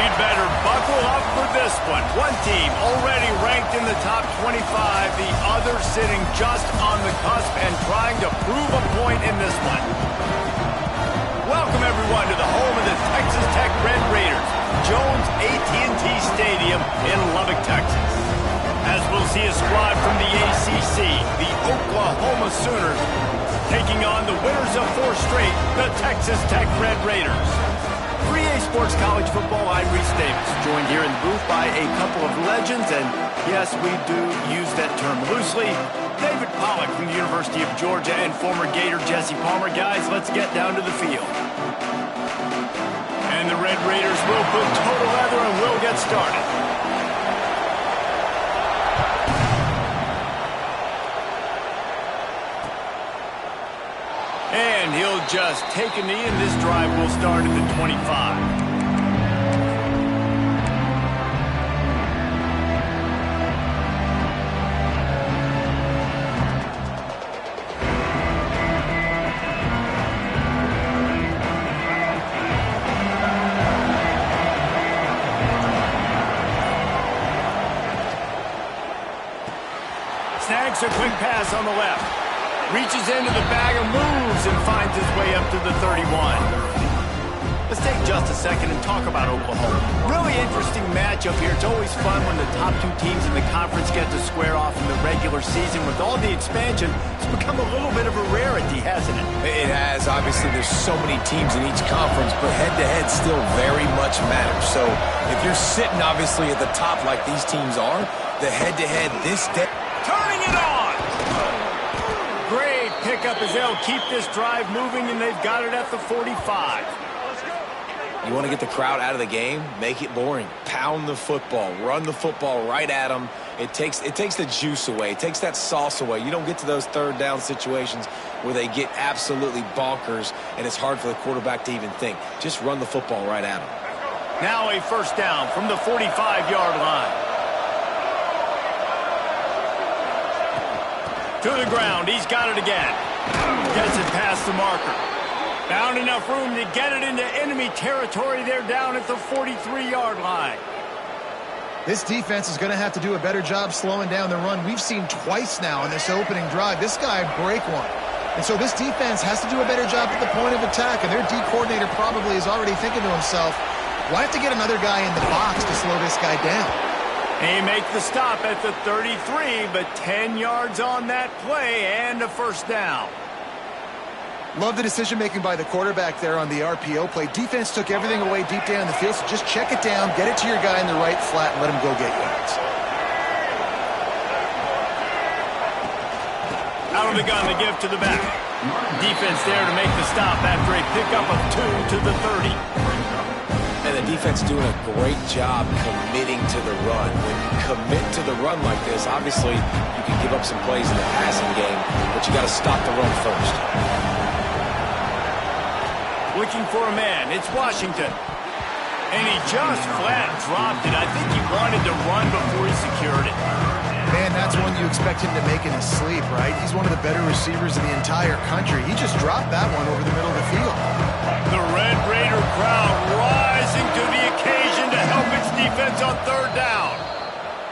You'd better buckle up for this one. One team already ranked in the top 25, the other sitting just on the cusp and trying to prove a point in this one. Welcome, everyone, to the home of the Texas Tech Red Raiders, Jones AT&T Stadium in Lubbock, Texas. As we'll see a squad from the ACC, the Oklahoma Sooners, taking on the winners of 4 straight, the Texas Tech Red Raiders. 3A Sports College Football, I'm Reese Davis, joined here in the booth by a couple of legends, and yes, we do use that term loosely. David Pollack from the University of Georgia and former Gator Jesse Palmer. Guys, let's get down to the field. And the Red Raiders will put total leather and we'll get started. And he'll just take a knee, and this drive will start at the 25. Snags a quick pass on the left. Reaches into the bag and moves and finds his way up to the 31. Let's take just a second and talk about Oklahoma. Really interesting matchup here. It's always fun when the top 2 teams in the conference get to square off in the regular season. With all the expansion, it's become a little bit of a rarity, hasn't it? It has. Obviously, there's so many teams in each conference, but head-to-head still very much matters. So if you're sitting, obviously, at the top like these teams are, the head-to-head this day... Turning it on! Great pickup as they'll keep this drive moving, and they've got it at the 45. You want to get the crowd out of the game? Make it boring. Pound the football. Run the football right at them. It takes the juice away. It takes that sauce away. You don't get to those third down situations where they get absolutely bonkers, and it's hard for the quarterback to even think. Just run the football right at them. Now a first down from the 45-yard line. To the ground, he's got it again. Gets it past the marker. Found enough room to get it into enemy territory. They're down at the 43-yard line. This defense is going to have to do a better job slowing down the run. We've seen twice now in this opening drive. This guy break one. And so this defense has to do a better job at the point of attack. And their D coordinator probably is already thinking to himself, why have to get another guy in the box to slow this guy down? He makes the stop at the 33, but 10 yards on that play and a first down. Love the decision-making by the quarterback there on the RPO play. Defense took everything away deep down the field, so just check it down, get it to your guy in the right flat, and let him go get yards. Out of the gun, the give to the back. Defense there to make the stop after a pickup of 2 to the 30. And the defense doing a great job committing to the run. When you commit to the run like this, obviously you can give up some plays in the passing game, but you got to stop the run first. Looking for a man, it's Washington. And he just flat dropped it. I think he wanted to run before he secured it. Man, that's one you expect him to make in his sleep, right? He's one of the better receivers in the entire country. He just dropped that one over the middle of the field. The Red Raider crowd rising to the occasion to help its defense on third down.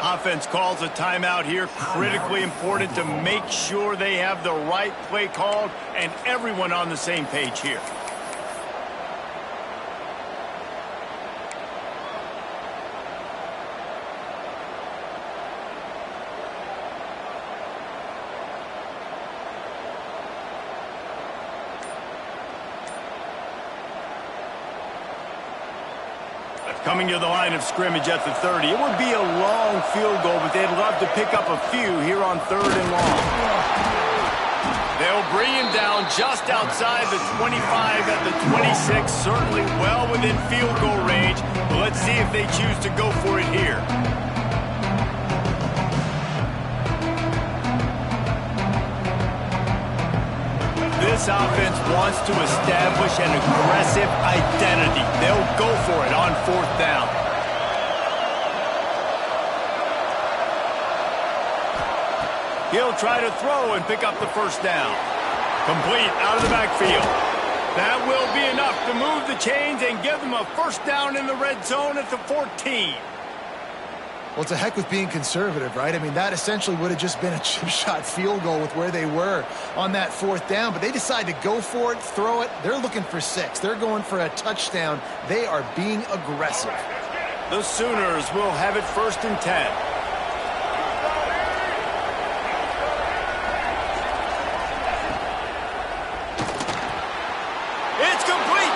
Offense calls a timeout here. Critically important to make sure they have the right play called and everyone on the same page here. Coming to the line of scrimmage at the 30. It would be a long field goal, but they'd love to pick up a few here on 3rd and long. They'll bring him down just outside the 25 at the 26. Certainly well within field goal range. But let's see if they choose to go for it here. This offense wants to establish an aggressive identity. They'll go for it on 4th down. He'll try to throw and pick up the first down. Complete out of the backfield. That will be enough enough to move the chains and give them a first down in the red zone at the 14. Well, it's a heck with being conservative, right? I mean, that essentially would have just been a chip shot field goal with where they were on that 4th down. But they decide to go for it, throw it. They're looking for 6. They're going for a touchdown. They are being aggressive. The Sooners will have it 1st and 10. It's complete.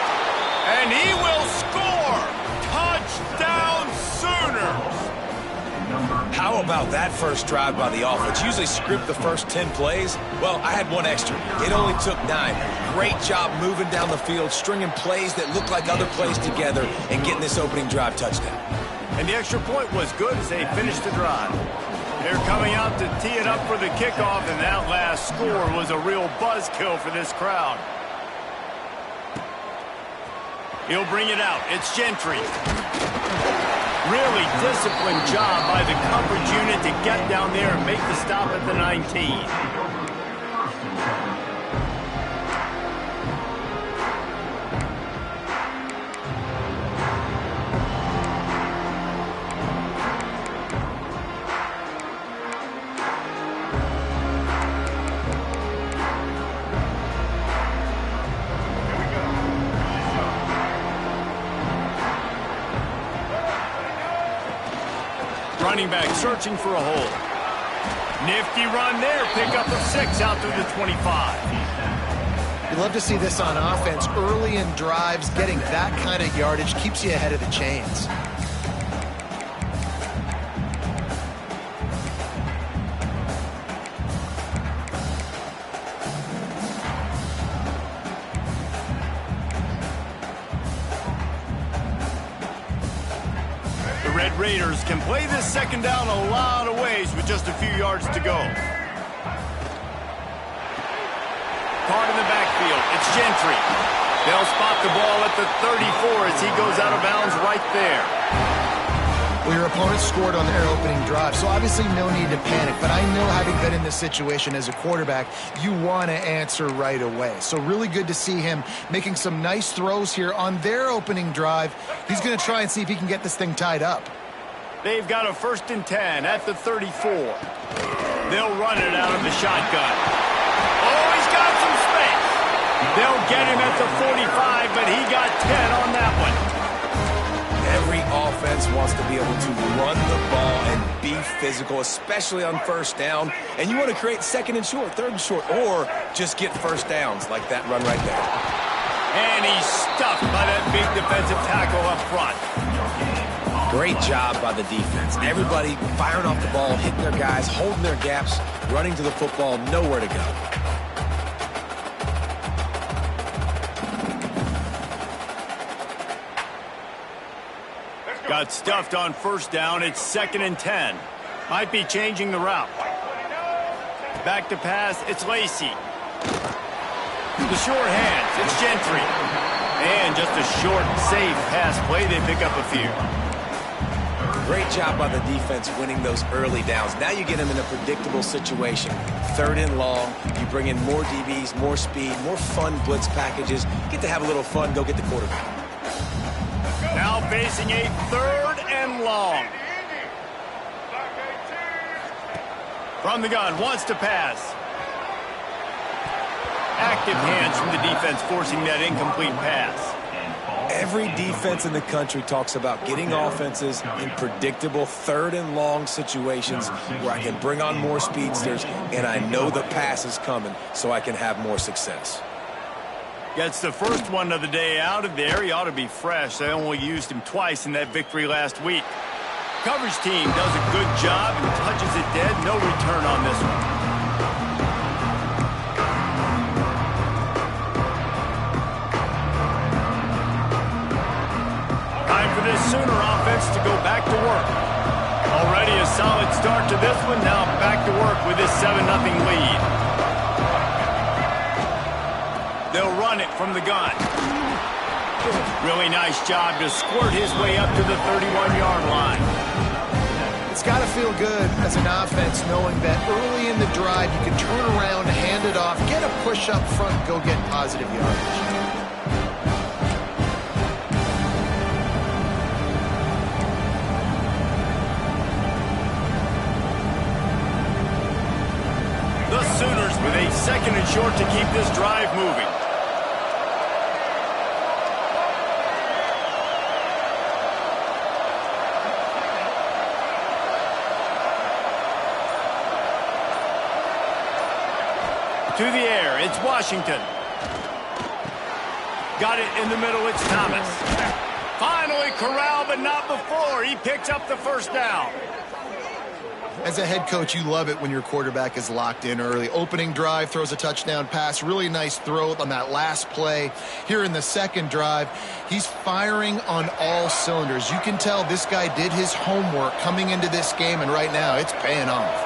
And he will score. Touchdown Sooners. How about that first drive by the offense? Usually script the first 10 plays. Well, I had one extra. It only took 9. Great job moving down the field, stringing plays that look like other plays together, and getting this opening drive touchdown. And the extra point was good as they finished the drive. They're coming out to tee it up for the kickoff, and that last score was a real buzzkill for this crowd. He'll bring it out. It's Gentry. Really disciplined job by the coverage unit to get down there and make the stop at the 19. Running back searching for a hole. Nifty run there. Pickup of 6 out to the 25. You love to see this on offense. Early in drives, getting that kind of yardage keeps you ahead of the chains. Red Raiders can play this 2nd down a lot of ways with just a few yards to go. Caught in the backfield. It's Gentry. They'll spot the ball at the 34 as he goes out of bounds right there. Well, your opponent scored on their opening drive, so obviously no need to panic. But I know, having been in this situation as a quarterback, you want to answer right away. So really good to see him making some nice throws here on their opening drive. He's going to try and see if he can get this thing tied up. They've got a 1st and 10 at the 34. They'll run it out of the shotgun. Oh, he's got some space. They'll get him at the 45, but he got 10 on that one. Every offense wants to be able to run the ball and be physical, especially on 1st down. And you want to create 2nd and short, 3rd and short, or just get 1st downs like that run right there. And he's stuffed by that big defensive tackle up front. Great job by the defense. Everybody firing off the ball, hitting their guys, holding their gaps, running to the football, nowhere to go. Got stuffed on 1st down. It's 2nd and 10. Might be changing the route. Back to pass. It's Lacey. The short hands. It's Gentry. And just a short, safe pass play. They pick up a few. Great job by the defense winning those early downs. Now you get them in a predictable situation. 3rd and long. You bring in more DBs, more speed, more fun blitz packages. Get to have a little fun. Go get the quarterback. Now facing a 3rd and long. From the gun, wants to pass. Active hands from the defense forcing that incomplete pass. Every defense in the country talks about getting offenses in predictable 3rd and long situations where I can bring on more speedsters and I know the pass is coming so I can have more success. Gets the first one of the day out of there. He ought to be fresh. They only used him twice in that victory last week. Coverage team does a good job and touches it dead. No return on this one. Time for this Sooner offense to go back to work. Already a solid start to this one. Now back to work with this 7-0 lead. They'll run it from the gun. Really nice job to squirt his way up to the 31-yard line. It's got to feel good as an offense knowing that early in the drive you can turn around, hand it off, get a push up front, go get positive yardage. to keep this drive moving. To the air, it's Washington. Got it in the middle, it's Thomas. Finally corralled, but not before. He picks up the first down. As a head coach, you love it when your quarterback is locked in early. Opening drive, throws a touchdown pass. Really nice throw on that last play. Here in the second drive, he's firing on all cylinders. You can tell this guy did his homework coming into this game, and right now it's paying off.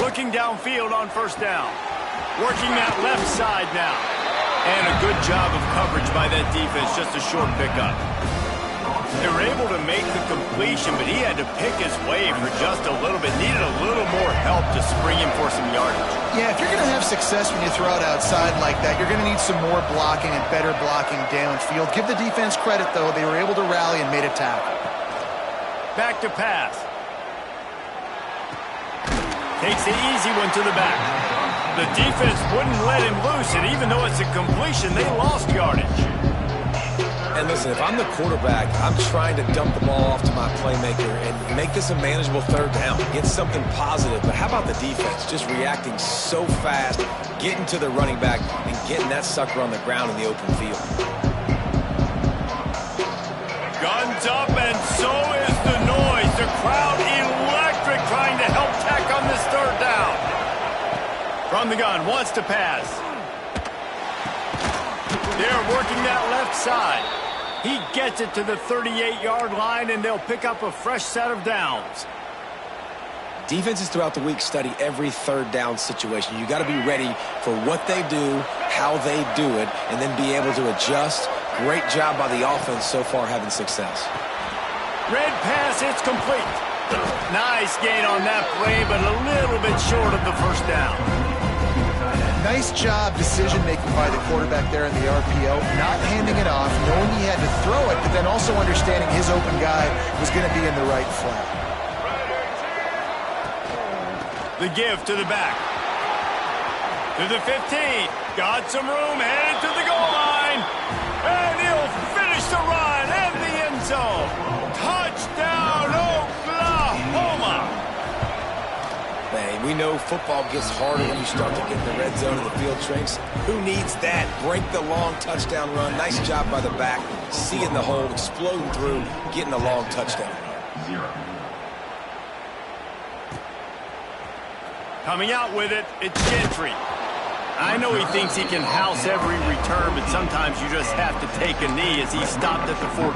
Looking downfield on first down. Working that left side now. And a good job of coverage by that defense. Just a short pickup. They were able to make the completion, but he had to pick his way for just a little bit. Needed a little more help to spring him for some yardage. Yeah, if you're going to have success when you throw it outside like that, you're going to need some more blocking and better blocking downfield. Give the defense credit, though. They were able to rally and made a tackle. Back to pass. Takes the easy one to the back. The defense wouldn't let him loose, and even though it's a completion, they lost yardage. And listen, if I'm the quarterback, I'm trying to dump the ball off to my playmaker and make this a manageable third down. Get something positive. But how about the defense? Just reacting so fast, getting to the running back, and getting that sucker on the ground in the open field. Guns up, and so is the noise. The crowd electric, trying to help tack on this third down. From the gun, wants to pass. They're working that left side. He gets it to the 38-yard line, and they'll pick up a fresh set of downs. Defenses throughout the week study every third down situation. You got to be ready for what they do, how they do it, and then be able to adjust. Great job by the offense so far having success. Red pass, it's complete. Nice gain on that play, but a little bit short of the first down. Nice job decision-making by the quarterback there in the RPO, not handing it off, knowing he had to throw it, but then also understanding his open guy was going to be in the right flat. The give to the back. To the 15. Got some room, headed to the goal line. And he'll finish the run in the end zone. Touchdown, Oklahoma. Man, we know football gets harder when you start to get in the red zone and the field shrinks. Who needs that? Break the long touchdown run. Nice job by the back. Seeing the hole, exploding through, getting a long touchdown. Coming out with it, it's Gentry. I know he thinks he can house every return, but sometimes you just have to take a knee as he stopped at the 14.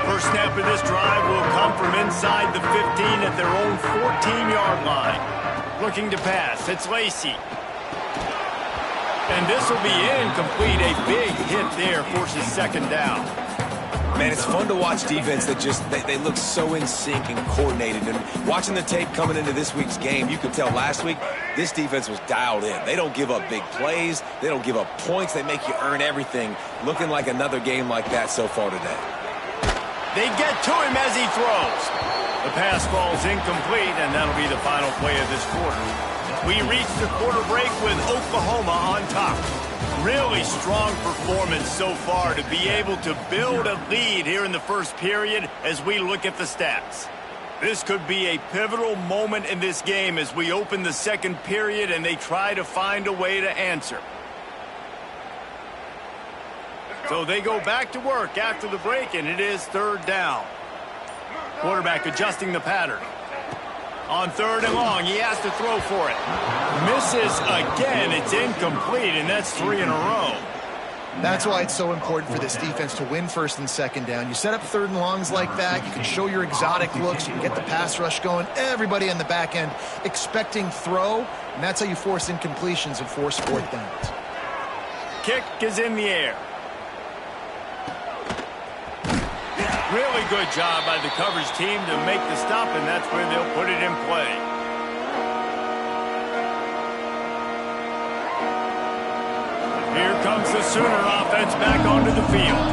First snap of this drive will come from inside the 15 at their own 14-yard line. Looking to pass, it's Lacey. And this will be incomplete. A big hit there forces second down. Man, it's fun to watch defense that just, they look so in sync and coordinated. And watching the tape coming into this week's game, you could tell last week this defense was dialed in. They don't give up big plays. They don't give up points. They make you earn everything. Looking like another game like that so far today. They get to him as he throws. The pass falls incomplete, and that'll be the final play of this quarter. We reach the quarter break with Oklahoma on top. Really strong performance so far to be able to build a lead here in the first period as we look at the stats. This could be a pivotal moment in this game as we open the second period and they try to find a way to answer. So they go back to work after the break, and it is third down. Quarterback adjusting the pattern. On third and long, he has to throw for it. Misses again. It's incomplete, and that's 3 in a row. That's why it's so important for this defense to win first and second down. You set up third and longs like that, you can show your exotic looks, you can get the pass rush going, everybody on the back end expecting throw, and that's how you force incompletions and force fourth downs. Kick is in the air. Really good job by the coverage team to make the stop, and that's where they'll put it in play. Here comes the Sooner offense back onto the field.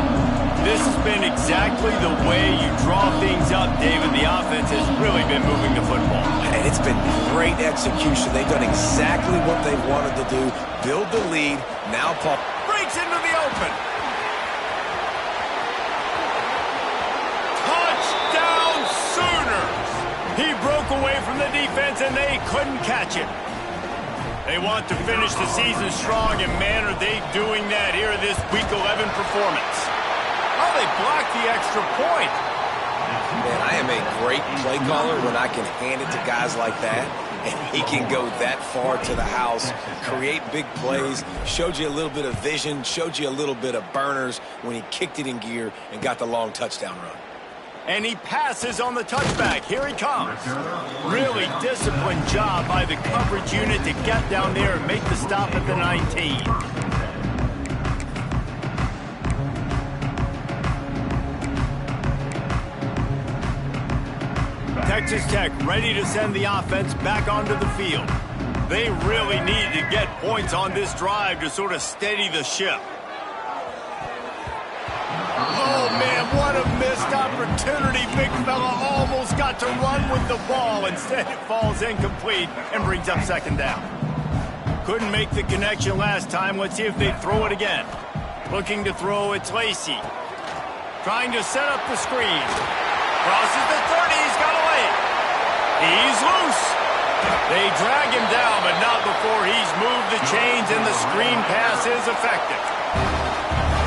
This has been exactly the way you draw things up, David. The offense has really been moving the football. And it's been great execution. They've done exactly what they've wanted to do. Build the lead. Now Paul breaks into the open. Touchdown Sooners! He broke away from the defense and they couldn't catch it. They want to finish the season strong, and man, are they doing that here in this Week 11 performance. Oh, they blocked the extra point. Man, I am a great play caller when I can hand it to guys like that, and he can go that far to the house, create big plays, showed you a little bit of vision, showed you a little bit of burners when he kicked it in gear and got the long touchdown run. And he passes on the touchback. Here he comes. Really disciplined job by the coverage unit to get down there and make the stop at the 19. Texas Tech ready to send the offense back onto the field. They really needed to get points on this drive to sort of steady the ship. Oh, man, what a missed opportunity. Big fella almost got to run with the ball. Instead, it falls incomplete and brings up second down. Couldn't make the connection last time. Let's see if they throw it again. Looking to throw, it's Lacey. Trying to set up the screen. Crosses the 30. He's got away. He's loose. They drag him down, but not before he's moved the chains, and the screen pass is effective.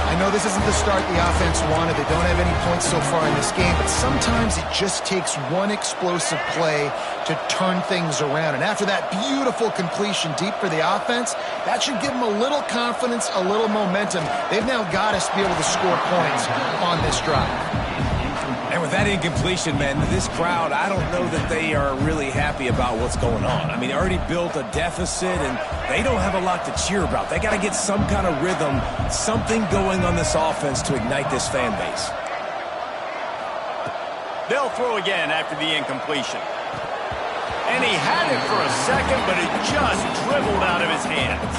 I know this isn't the start the offense wanted. They don't have any points so far in this game, but sometimes it just takes one explosive play to turn things around. And after that beautiful completion deep for the offense, that should give them a little confidence, a little momentum. They've now got us to be able to score points on this drive. And with that incompletion, man, this crowd, I don't know that they are really happy about what's going on. I mean, they already built a deficit, and they don't have a lot to cheer about. They got to get some kind of rhythm, something going on this offense to ignite this fan base. They'll throw again after the incompletion. And he had it for a second, but it just dribbled out of his hands.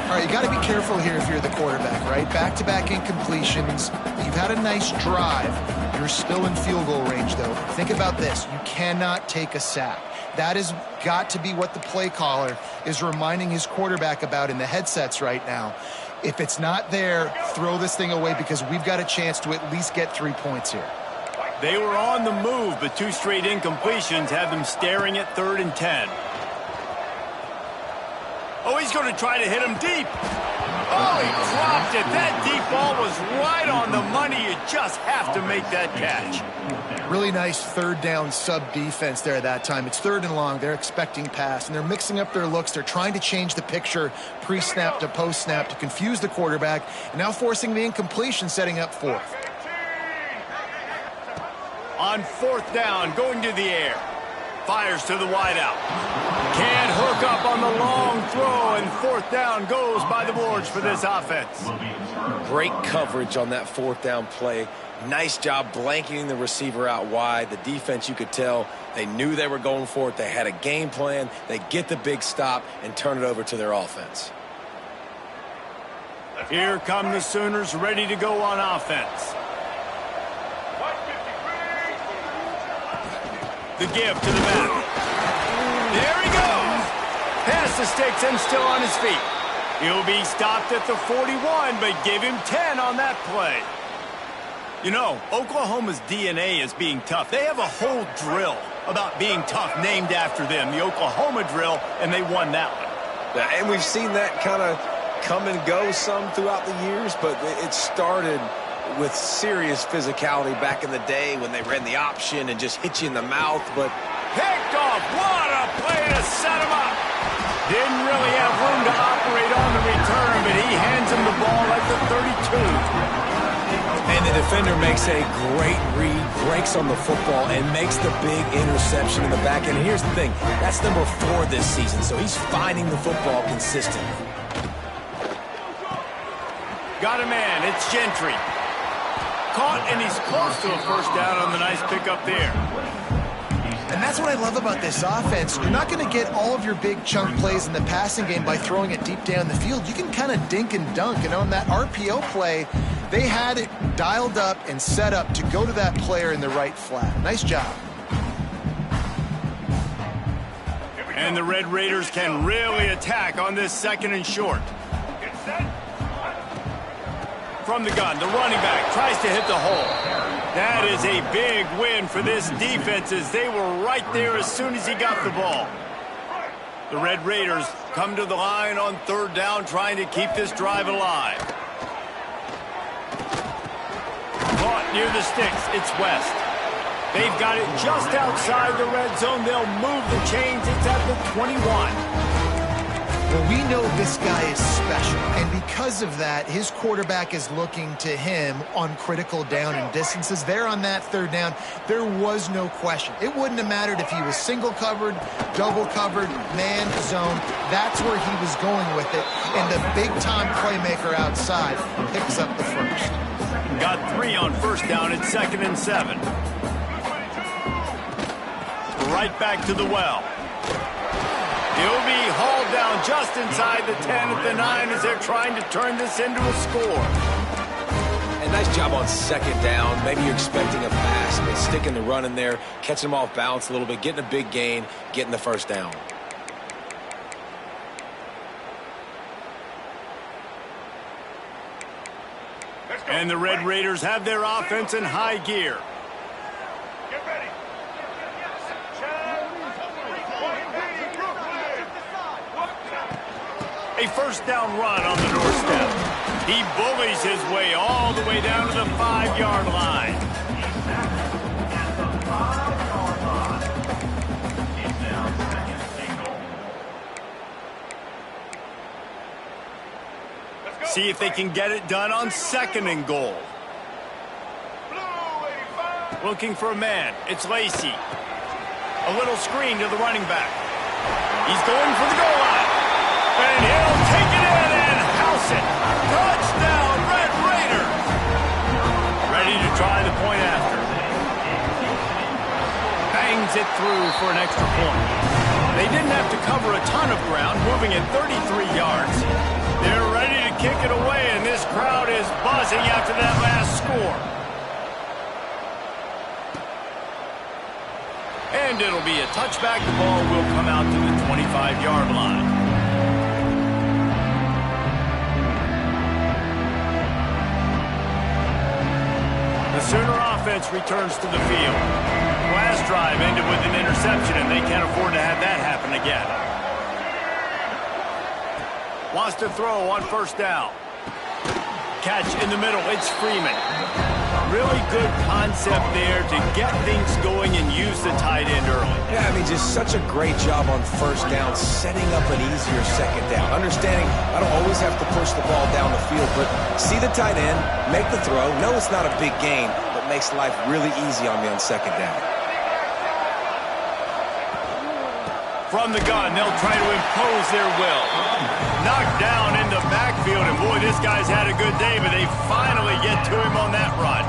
All right, you got to be careful here if you're the quarterback, right? Back-to-back incompletions. You've had a nice drive. You're still in field goal range, though. Think about this. You cannot take a sack. That has got to be what the play caller is reminding his quarterback about in the headsets right now. If it's not there, throw this thing away because we've got a chance to at least get 3 points here. They were on the move, but 2 straight incompletions have them staring at 3rd and 10. Oh, he's going to try to hit him deep. Oh, he dropped it. That deep ball was right on the money. You just have to make that catch. Really nice 3rd down sub-defense there that time. It's 3rd and long. They're expecting pass, and they're mixing up their looks. They're trying to change the picture pre-snap to post-snap to confuse the quarterback, and now forcing the incompletion, setting up 4th. On 4th down, going to the air. Fires to the wideout. Can't hook up on the long throw, and 4th down goes by the boards for this offense. Great coverage on that 4th down play. Nice job blanketing the receiver out wide. The defense, you could tell, they knew they were going for it. They had a game plan. They get the big stop and turn it over to their offense. Here come the Sooners ready to go on offense. The give to the back. There he goes. Past the sticks and still on his feet. He'll be stopped at the 41, but give him 10 on that play. You know, Oklahoma's DNA is being tough. They have a whole drill about being tough named after them, the Oklahoma drill, and they won that one. And we've seen that kind of come and go some throughout the years, but it started with serious physicality back in the day when they ran the option and just hit you in the mouth. But picked off. What a play to set him up. Didn't really have room to operate on the return, but he hands him the ball at the 32. And the defender makes a great read, breaks on the football, and makes the big interception in the back end. And here's the thing, that's number 4 this season, so he's finding the football consistently. Got a man, it's Gentry. Caught, and he's close to a 1st down on the nice pickup there. And that's what I love about this offense. You're not going to get all of your big chunk plays in the passing game by throwing it deep down the field. You can kind of dink and dunk. And on that RPO play, they had it dialed up and set up to go to that player in the right flat. Nice job. And the Red Raiders can really attack on this 2nd and short. From the gun, the running back tries to hit the hole. That is a big win for this defense as they were right there as soon as he got the ball. The Red Raiders come to the line on 3rd down trying to keep this drive alive. Caught near the sticks. It's West. They've got it just outside the red zone. They'll move the chains. It's at the 21. Well, we know this guy is special, and because of that, his quarterback is looking to him on critical down and distances. There on that 3rd down, there was no question. It wouldn't have mattered if he was single covered, double covered, man, zone. That's where he was going with it, and the big-time playmaker outside picks up the first. Got 3 on 1st down. It's 2nd and 7. Right back to the well. He'll be hauled down just inside the 10 at the 9 as they're trying to turn this into a score. And nice job on 2nd down. Maybe you're expecting a pass, but sticking the run in there, catching them off balance a little bit, getting a big gain, getting the 1st down. And the Red Raiders have their offense in high gear. A 1st down run on the doorstep. He bullies his way all the way down to the 5-yard line. See if they can get it done on 2nd and goal. Looking for a man. It's Lacey. A little screen to the running back. He's going for the goal line. And he'll take it in and house it. Touchdown, Red Raiders. Ready to try the point after. Bangs it through for an extra point. They didn't have to cover a ton of ground, moving it 33 yards. They're ready to kick it away, and this crowd is buzzing after that last score. And it'll be a touchback. The ball will come out to the 25-yard line. The Sooner offense returns to the field. Last drive ended with an interception, and they can't afford to have that happen again. Wants to throw on 1st down. Catch in the middle. It's Freeman. Really good concept there to get things going and use the tight end early. Yeah, I mean, just such a great job on 1st down, setting up an easier 2nd down. Understanding I don't always have to push the ball down the field, but see the tight end, make the throw. No, it's not a big gain, but makes life really easy on me on 2nd down. From the gun, they'll try to impose their will. Knocked down in the backfield, and boy, this guy's had a good day, but they finally get to him on that run.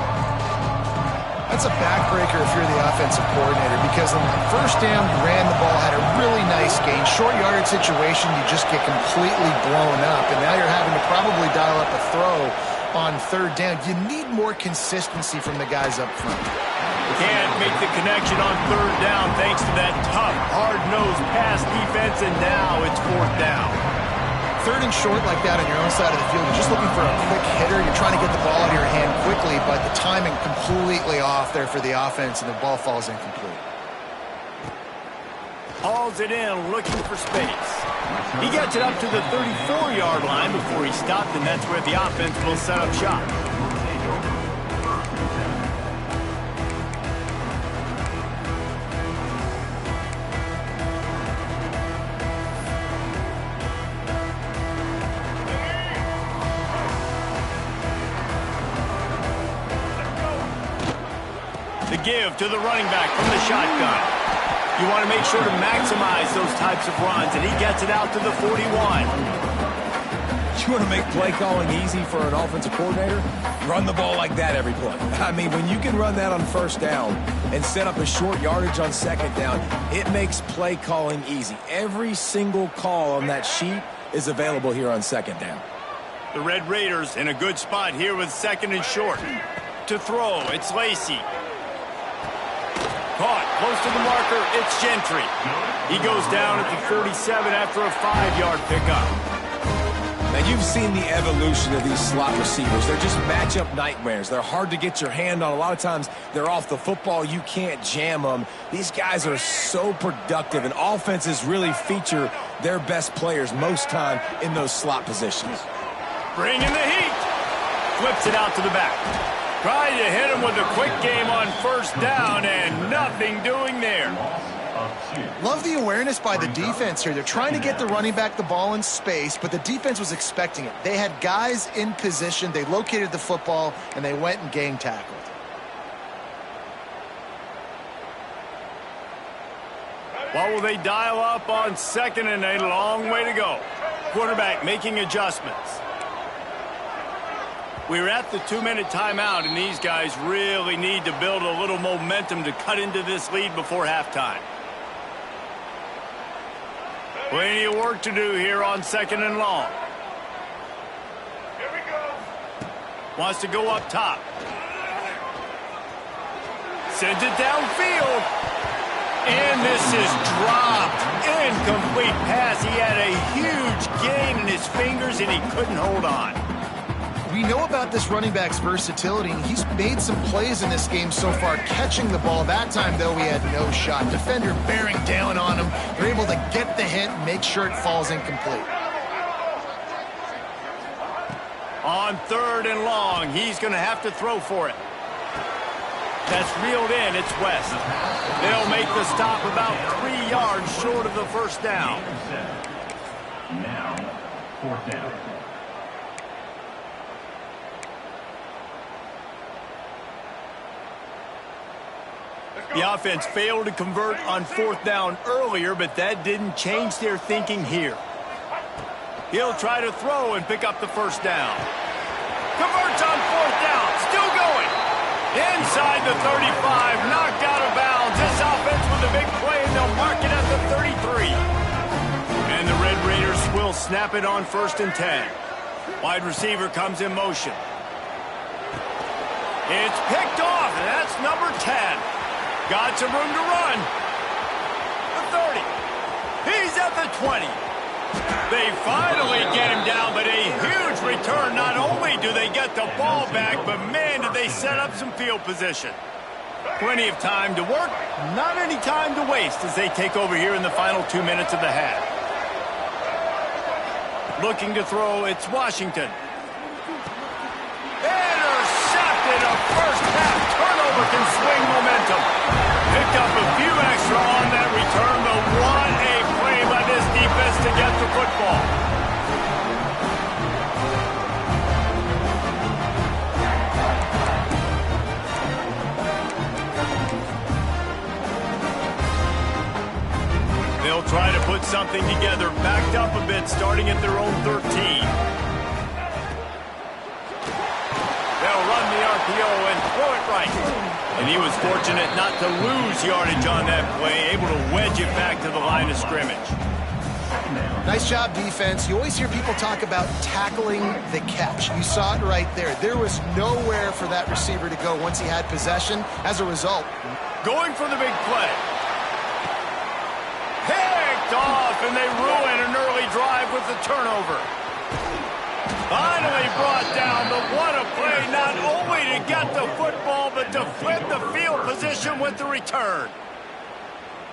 That's a backbreaker if you're the offensive coordinator, because on the 1st down, you ran the ball, had a really nice gain. Short yardage situation, you just get completely blown up, and now you're having to probably dial up a throw on 3rd down. You need more consistency from the guys up front. Can't make the connection on 3rd down thanks to that tough, hard-nosed pass defense, and now it's 4th down. 3rd and short like that on your own side of the field, you're just looking for a quick hitter. You're trying to get the ball out of your hand quickly, but the timing completely off there for the offense, and the ball falls incomplete. Hauls it in, looking for space. He gets it up to the 34-yard line before he stopped, and that's where the offense will set up shop. The give to the running back from the shotgun. You want to make sure to maximize those types of runs, and he gets it out to the 41. You want to make play calling easy for an offensive coordinator? Run the ball like that every play. I mean, when you can run that on first down and set up a short yardage on second down, it makes play calling easy. Every single call on that sheet is available here on second down. The Red Raiders in a good spot here with second and short. To throw, it's Lacy. Caught close to the marker, it's Gentry. He goes down at the 47 after a 5-yard pickup. Now, you've seen the evolution of these slot receivers. They're just matchup nightmares. They're hard to get your hand on. A lot of times, they're off the football. You can't jam them. These guys are so productive, and offenses really feature their best players most time in those slot positions. Bringing the heat. Flips it out to the back. Trying to hit him with a quick game on first down, and nothing doing there. Love the awareness by the defense here. They're trying to get the running back the ball in space, but the defense was expecting it. They had guys in position. They located the football, and they went and gang tackled. What will they dial up on second and a long way to go? Quarterback making adjustments. We're at the 2-minute timeout, and these guys really need to build a little momentum to cut into this lead before halftime. Plenty of work to do here on second and long. Here we go. Wants to go up top. Sends it downfield. And this is dropped. Incomplete pass. He had a huge gain in his fingers, and he couldn't hold on. We know about this running back's versatility. He's made some plays in this game so far, catching the ball. That time, though, he had no shot. Defender bearing down on him. They're able to get the hit and make sure it falls incomplete. On third and long, he's going to have to throw for it. That's reeled in. It's West. They'll make the stop about 3 yards short of the first down. Now, fourth down. The offense failed to convert on fourth down earlier, but that didn't change their thinking here. He'll try to throw and pick up the first down. Converts on fourth down. Still going. Inside the 35. Knocked out of bounds. This offense with a big play, and they'll mark it at the 33. And the Red Raiders will snap it on first and 10. Wide receiver comes in motion. It's picked off, and that's number 10. Got some room to run. The 30. He's at the 20. They finally get him down, but a huge return. Not only do they get the ball back, but man, did they set up some field position. Plenty of time to work, not any time to waste as they take over here in the final 2 minutes of the half. Looking to throw, it's Washington. Intercepted. A first half turnover can swing momentum. Picked up a few extra on that return, but what a play by this defense to get the football. They'll try to put something together, backed up a bit, starting at their own 13. They'll run the RPO and throw it right. And he was fortunate not to lose yardage on that play, able to wedge it back to the line of scrimmage. Nice job, defense. You always hear people talk about tackling the catch. You saw it right there. There was nowhere for that receiver to go once he had possession. As a result, going for the big play. Picked off, and they ruin an early drive with the turnover. Finally brought down, but what a play, not only to get the football, but to flip the field position with the return.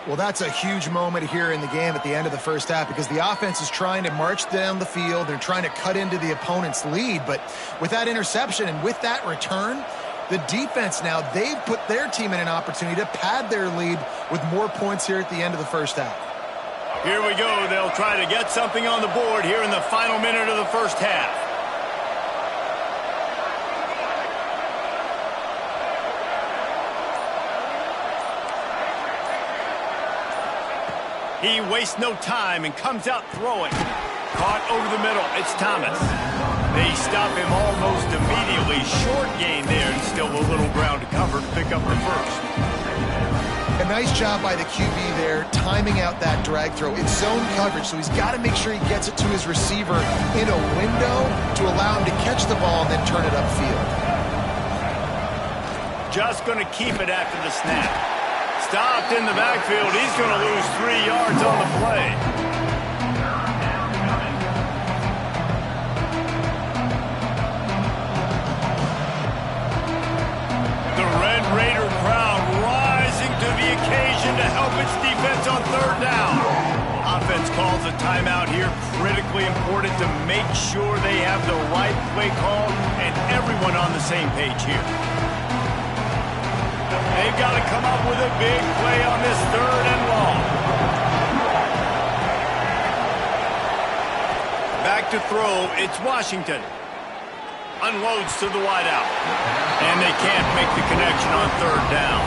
well, that's a huge moment here in the game at the end of the first half because the offense is trying to march down the field. They're trying to cut into the opponent's lead, but with that interception and with that return, the defense now, they've put their team in an opportunity to pad their lead with more points here at the end of the first half. Here we go. They'll try to get something on the board here in the final minute of the first half. He wastes no time and comes out throwing. Caught over the middle. It's Thomas. They stop him almost immediately. Short gain there, and still a little ground to cover to pick up the first. A nice job by the QB there, timing out that drag throw. It's zone coverage, so he's got to make sure he gets it to his receiver in a window to allow him to catch the ball and then turn it upfield. Just going to keep it after the snap. Stopped in the backfield. He's going to lose 3 yards on the play. The Red Raider crowd rising to the occasion to help its defense on third down. Offense calls a timeout here. Critically important to make sure they have the right play call and everyone on the same page here. They've got to come up with a big play on this third and long. Back to throw, it's Washington. Unloads to the wideout. And they can't make the connection on third down.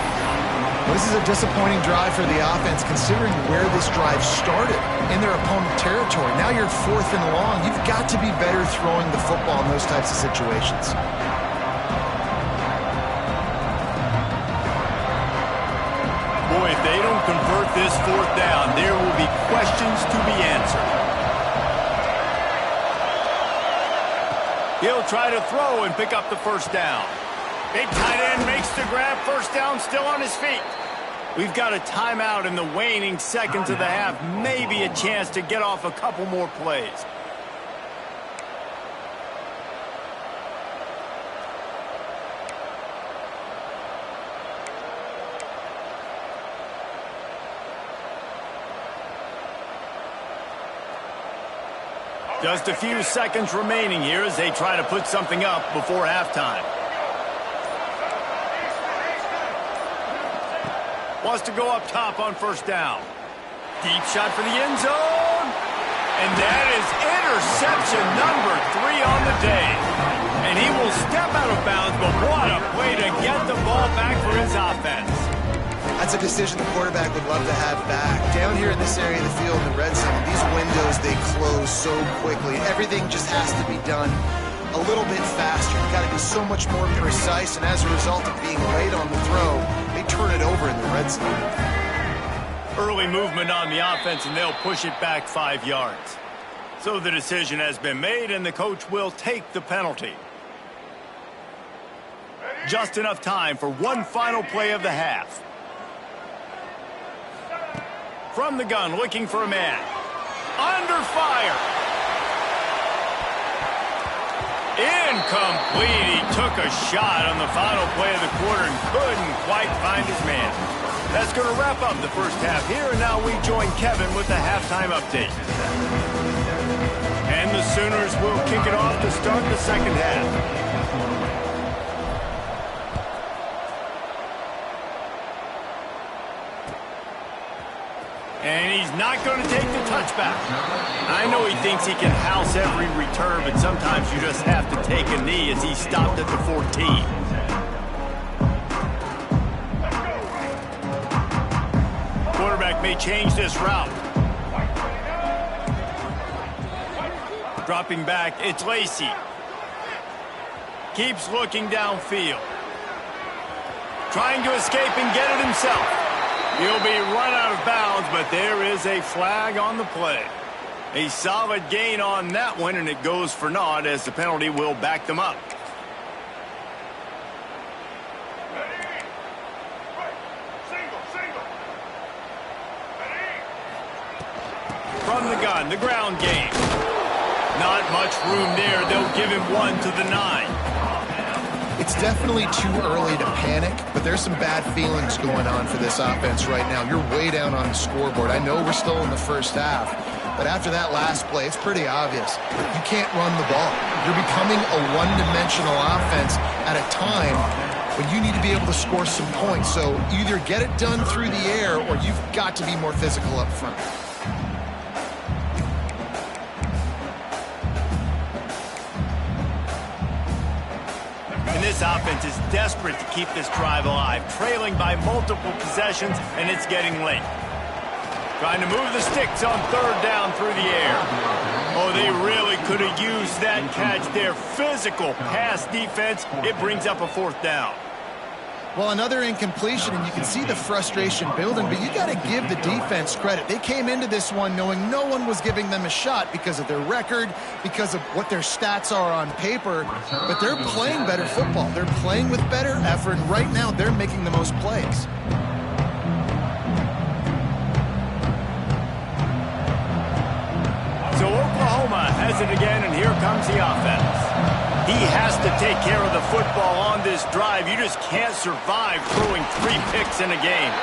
Well, this is a disappointing drive for the offense, considering where this drive started, in their opponent territory. Now you're 4th and long. You've got to be better throwing the football in those types of situations. Boy, if they don't convert this 4th down, there will be questions to be answered. He'll try to throw and pick up the first down. Big tight end makes the grab. First down, still on his feet. We've got a timeout in the waning seconds of the half. Maybe a chance to get off a couple more plays. Just a few seconds remaining here as they try to put something up before halftime. Wants to go up top on first down. Deep shot for the end zone. And that is interception number 3 on the day. And he will step out of bounds, but what a play to get the ball back for his offense. That's a decision the quarterback would love to have back. Down here in this area of the field in the red zone, these windows, they close so quickly. Everything just has to be done a little bit faster. You've got to be so much more precise, and as a result of being late on the throw, they turn it over in the red zone. Early movement on the offense, and they'll push it back 5 yards. So the decision has been made, and the coach will take the penalty. Just enough time for one final play of the half. From the gun, looking for a man. Under fire. Incomplete. He took a shot on the final play of the quarter and couldn't quite find his man. That's going to wrap up the first half here, and now we join Kevin with the halftime update. And the Sooners will kick it off to start the second half. And he's not going to take the touchback. I know he thinks he can house every return, but sometimes you just have to take a knee as he stopped at the 14. Quarterback may change this route. Dropping back, it's Lacey. Keeps looking downfield. Trying to escape and get it himself. He'll be run out of bounds, but there is a flag on the play. A solid gain on that one, and it goes for naught as the penalty will back them up. From the gun, the ground game. Not much room there. They'll give him 1 to the 9. It's definitely too early to panic, but there's some bad feelings going on for this offense right now. You're way down on the scoreboard. I know we're still in the first half, but after that last play, it's pretty obvious. You can't run the ball. You're becoming a one-dimensional offense at a time when you need to be able to score some points. So either get it done through the air or you've got to be more physical up front. And this offense is desperate to keep this drive alive, trailing by multiple possessions, and it's getting late. Trying to move the sticks on third down through the air. Oh, they really could have used that catch there. Physical pass defense. It brings up a 4th down. Well, another incompletion, and you can see the frustration building, but you got to give the defense credit. They came into this one knowing no one was giving them a shot because of their record, because of what their stats are on paper, but they're playing better football. They're playing with better effort, and right now they're making the most plays. So Oklahoma has it again, and here comes the offense. He has to take care of the football on this drive. You just can't survive throwing 3 picks in a game.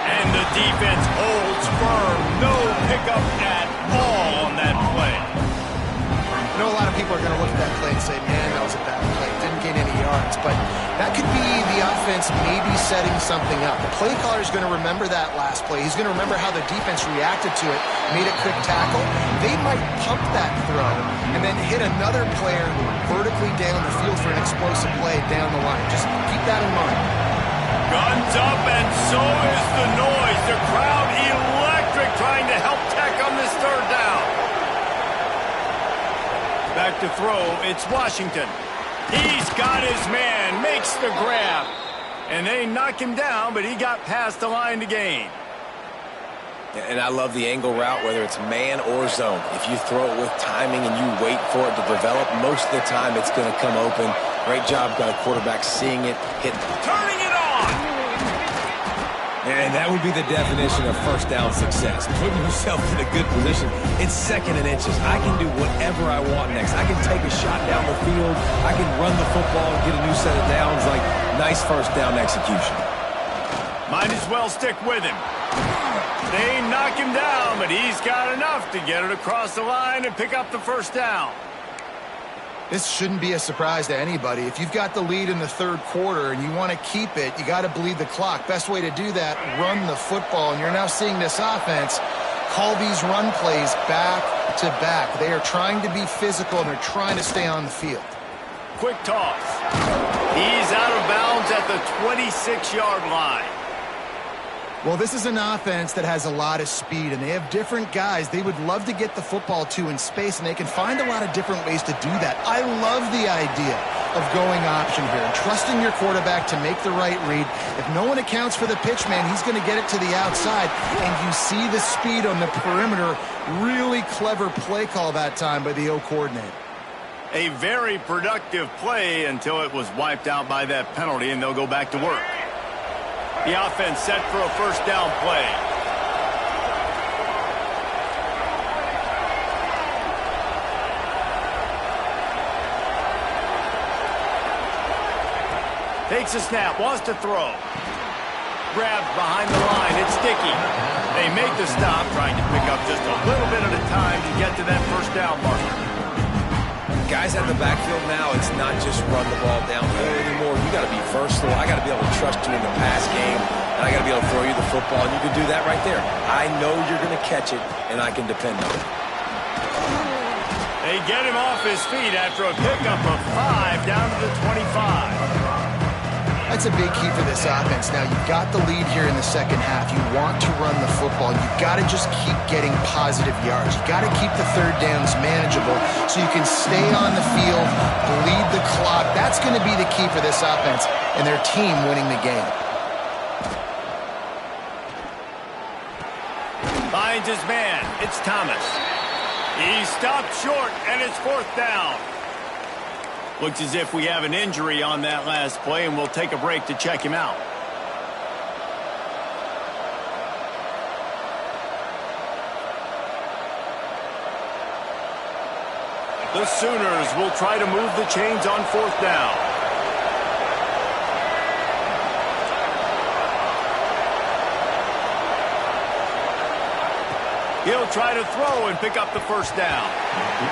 And the defense holds firm. No pickup at all on that play. I know a lot of people are going to look at that play and say, man, that was a bad play. Didn't gain any yards. But that could be the offense maybe setting something up. The play caller is going to remember that last play. He's going to remember how the defense reacted to it, made a quick tackle. They might pump that throw and then hit another player vertically down the field for an explosive play down the line. Just keep that in mind. Guns up, and so is the noise. The crowd electric, trying to help Tech on this 3rd down. Back to throw, it's Washington. He's got his man, makes the grab. And they knock him down, but he got past the line to gain. And I love the angle route, whether it's man or zone. If you throw it with timing and you wait for it to develop, most of the time it's going to come open. Great job by the quarterback seeing it, hit. Turning it on! And that would be the definition of 1st down success. Putting yourself in a good position. It's 2nd and inches. I can do whatever I want next. I can take a shot down the field. I can run the football and get a new set of downs. Like, nice 1st down execution. Might as well stick with him. They knock him down, but he's got enough to get it across the line and pick up the 1st down. This shouldn't be a surprise to anybody. If you've got the lead in the 3rd quarter and you want to keep it, you got to bleed the clock. Best way to do that, run the football. And you're now seeing this offense call these run plays back to back. They are trying to be physical, and they're trying to stay on the field. Quick toss. He's out of bounds at the 26-yard line. Well, this is an offense that has a lot of speed, and they have different guys they would love to get the football to in space, and they can find a lot of different ways to do that. I love the idea of going option here and trusting your quarterback to make the right read. If no one accounts for the pitch man, he's going to get it to the outside, and you see the speed on the perimeter. Really clever play call that time by the O coordinator. A very productive play until it was wiped out by that penalty, and they'll go back to work. The offense set for a 1st down play. Takes a snap, wants to throw. Grabbed behind the line, it's sticky. They make the stop, trying to pick up just a little bit at a time to get to that 1st down marker. Guys at the backfield now, it's not just run the ball downhill anymore. You got to be versatile. I got to be able to trust you in the pass game, and I got to be able to throw you the football, and you can do that right there. I know you're going to catch it, and I can depend on it. They get him off his feet after a pickup of 5 down to the 25. That's a big key for this offense. Now, you've got the lead here in the 2nd half. You want to run the football. You've got to just keep getting positive yards. You've got to keep the 3rd downs manageable so you can stay on the field, bleed the clock. That's going to be the key for this offense and their team winning the game. Finds his man. It's Thomas. He stopped short, and it's 4th down. Looks as if we have an injury on that last play, and we'll take a break to check him out. The Sooners will try to move the chains on 4th down. He'll try to throw and pick up the 1st down.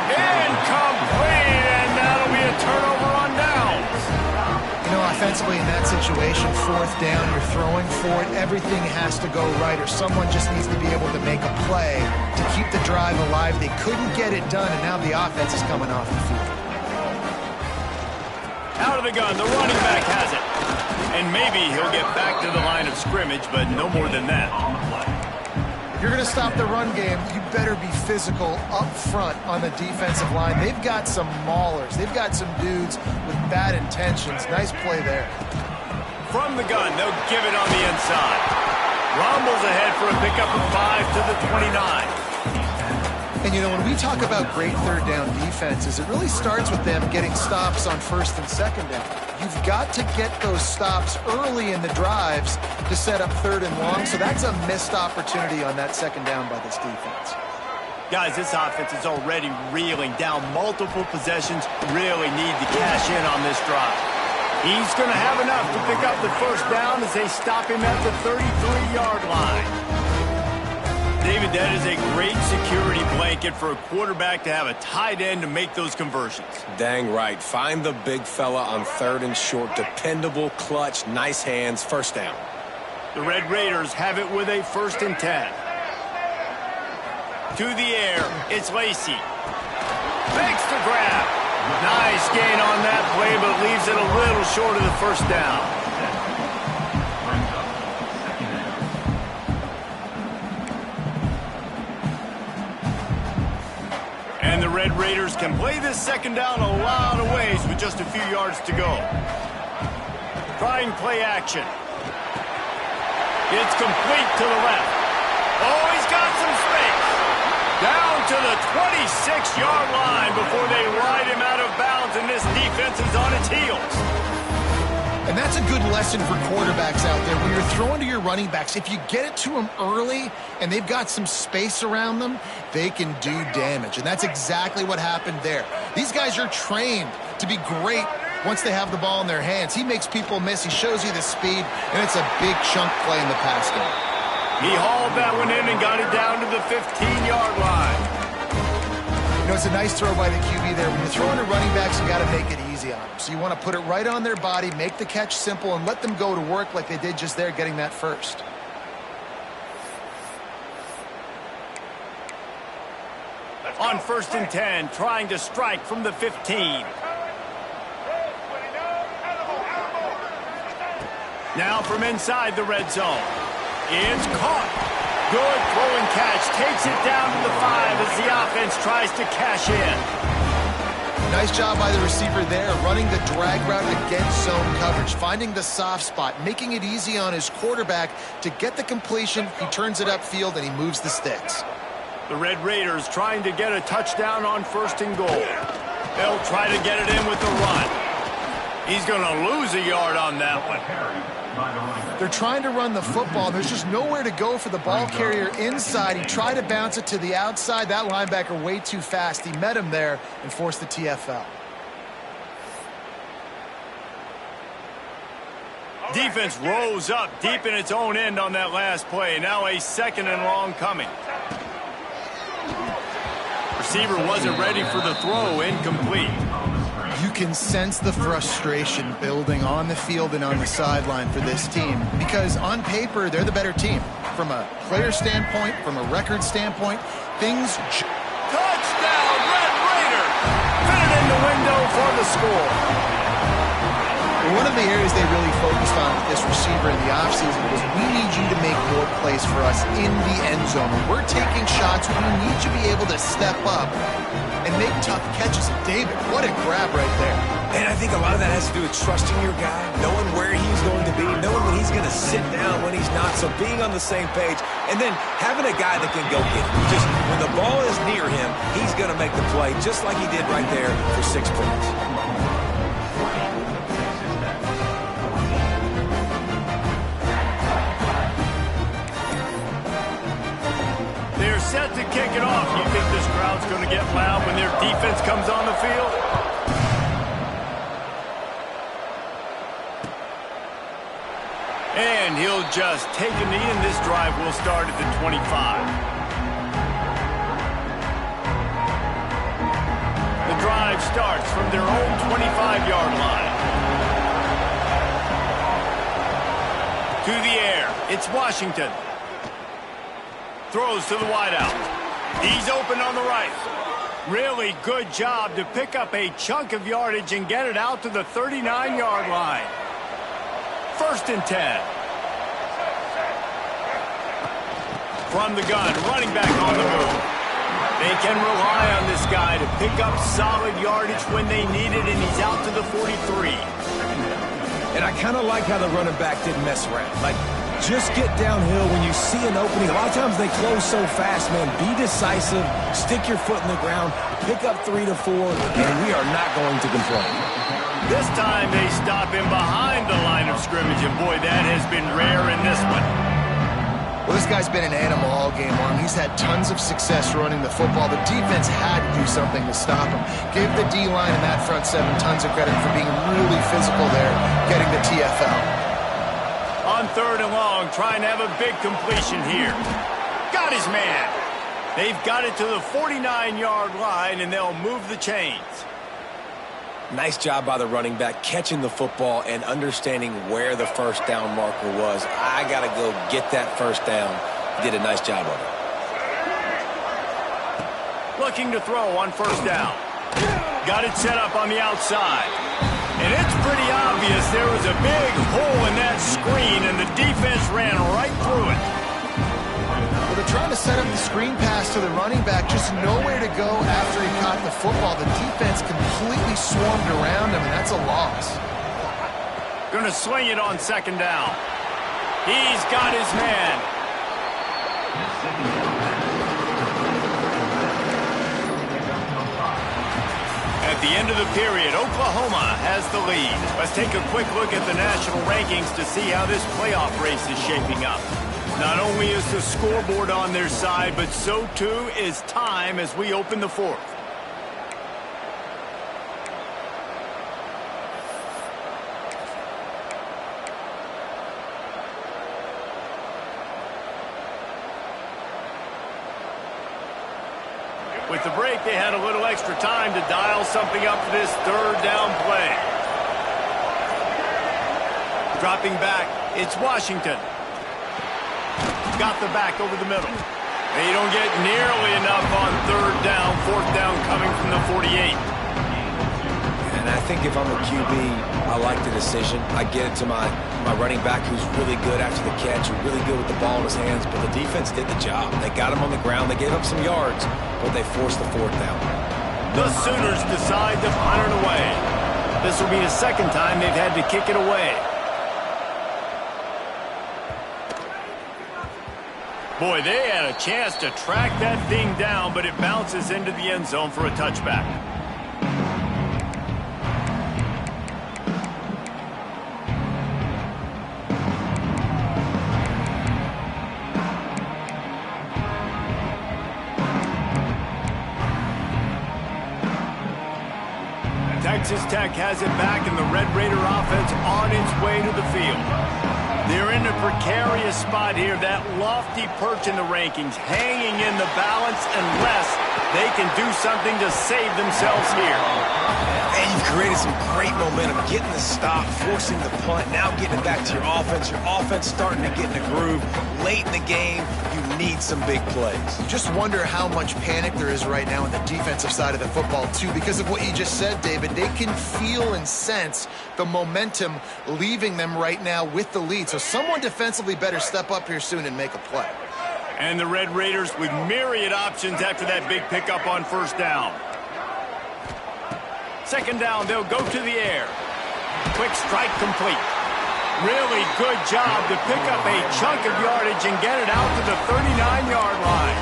Incomplete, and that'll be a turnover on downs. You know, offensively in that situation, 4th down, you're throwing for it. Everything has to go right, or someone just needs to be able to make a play to keep the drive alive. They couldn't get it done, and now the offense is coming off the field. Out of the gun, the running back has it. And maybe he'll get back to the line of scrimmage, but no more than that. You're going to stop the run game, you better be physical up front on the defensive line. They've got some maulers. They've got some dudes with bad intentions. Nice play there. From the gun, they'll give it on the inside. Rumbles ahead for a pickup of 5 to the 29. And, you know, when we talk about great third down defenses, it really starts with them getting stops on first and second down. You've got to get those stops early in the drives to set up third and long, so that's a missed opportunity on that second down by this defense. Guys, this offense is already reeling down multiple possessions, really need to cash in on this drive. He's going to have enough to pick up the first down as they stop him at the 33-yard line. David, that is a great security blanket for a quarterback to have a tight end to make those conversions. Dang right. Find the big fella on third and short. Dependable, clutch, nice hands, first down. The Red Raiders have it with a 1st and 10. To the air, it's Lacy. Makes the grab. Nice gain on that play, but leaves it a little short of the first down. And the Red Raiders can play this second down a lot of ways with just a few yards to go. Trying play action. It's complete to the left. Oh, he's got some space. Down to the 26-yard line before they ride him out of bounds, and this defense is on its heels. And that's a good lesson for quarterbacks out there. When you're throwing to your running backs, if you get it to them early and they've got some space around them, they can do damage. And that's exactly what happened there. These guys are trained to be great once they have the ball in their hands. He makes people miss. He shows you the speed, and it's a big chunk play in the pass game. He hauled that one in and got it down to the 15-yard line. You know, it's a nice throw by the QB there. When you're throwing to running backs, you got to make it easy on them. So you want to put it right on their body, make the catch simple, and let them go to work like they did just there, getting that first. On 1st and 10, trying to strike from the 15. Now from inside the red zone. It's caught. Good throw and catch. Takes it down to the 5 as the offense tries to cash in. Nice job by the receiver there, running the drag route against zone coverage, finding the soft spot, making it easy on his quarterback to get the completion. He turns it upfield, and he moves the sticks. The Red Raiders trying to get a touchdown on 1st and goal. They'll try to get it in with the run. He's going to lose a yard on that one. They're trying to run the football. There's just nowhere to go for the ball carrier inside. He tried to bounce it to the outside. That linebacker way too fast. He met him there and forced the TFL. Defense rose up deep in its own end on that last play. Now a 2nd and long coming. Receiver wasn't ready for the throw. Incomplete. You can sense the frustration building on the field and on the sideline for this team because on paper, they're the better team. From a player standpoint, from a record standpoint, things... Touchdown, Red Raider! Fit it in the window for the score. One of the areas they really focused on with this receiver in the offseason was we need you to make more plays for us in the end zone. When we're taking shots, we need you to be able to step up and make tough catches. And David, what a grab right there. And I think a lot of that has to do with trusting your guy, knowing where he's going to be, knowing when he's going to sit down, when he's not. So being on the same page, and then having a guy that can go get it. Just when the ball is near him, he's going to make the play, just like he did right there for 6 points. They're set to kick it off. You think this crowd's going to get loud when their defense comes on the field? And he'll just take a knee, and this drive will start at the 25. The drive starts from their own 25-yard line. To the air, it's Washington. Throws to the wideout. He's open on the right. Really good job to pick up a chunk of yardage and get it out to the 39-yard line. 1st and 10. from the gun, running back on the move. They can rely on this guy to pick up solid yardage when they need it, and he's out to the 43. And I kind of like how the running back didn't mess around. Like, just get downhill when you see an opening. A lot of times they close so fast, man. Be decisive, stick your foot in the ground, pick up 3 to 4, and we are not going to complain. This time they stop him behind the line of scrimmage, and boy, that has been rare in this one. Well, this guy's been an animal all game long. He's had tons of success running the football. The defense had to do something to stop him. Give the D-line and that front seven tons of credit for being really physical there, getting the TFL. On 3rd and long, trying to have a big completion here. Got his man. They've got it to the 49-yard line, and they'll move the chains. Nice job by the running back catching the football and understanding where the first down marker was. I got to go get that first down. Did a nice job of it. Looking to throw on 1st down. Got it set up on the outside. And it's pretty obvious there was a big hole in that screen, and the defense ran right through it. Well, they're trying to set up the screen pass to the running back, just nowhere to go after he caught the football. The defense completely swarmed around him, and that's a loss. Going to swing it on 2nd down. He's got his man. At the end of the period, Oklahoma has the lead. Let's take a quick look at the national rankings to see how this playoff race is shaping up. Not only is the scoreboard on their side, but so too is time as we open the 4th. With the break, they had a little extra time to dial something up for this 3rd down play. Dropping back, it's Washington. Got the back over the middle. They don't get nearly enough on 3rd down, 4th down coming from the 48. And I think if I'm a QB, I like the decision. I get it to my running back who's really good after the catch, who's really good with the ball in his hands, but the defense did the job. They got him on the ground. They gave up some yards, but they forced the 4th down. The Sooners decide to punt it away. This will be the 2nd time they've had to kick it away. Boy, they had a chance to track that thing down, but it bounces into the end zone for a touchback. Texas Tech has it back, and the Red Raider offense on its way to the field. They're in a precarious spot here, that lofty perch in the rankings, hanging in the balance unless they can do something to save themselves here. And you've created some great momentum, getting the stop, forcing the punt, now getting it back to your offense. Your offense starting to get in a groove. Late in the game, you need some big plays. Just wonder how much panic there is right now on the defensive side of the football, too, because of what you just said, David. They can feel and sense the momentum leaving them right now with the lead. So someone defensively better step up here soon and make a play. And the Red Raiders with myriad options after that big pickup on 1st down. 2nd down, they'll go to the air. Quick strike complete. Really good job to pick up a chunk of yardage and get it out to the 39-yard line.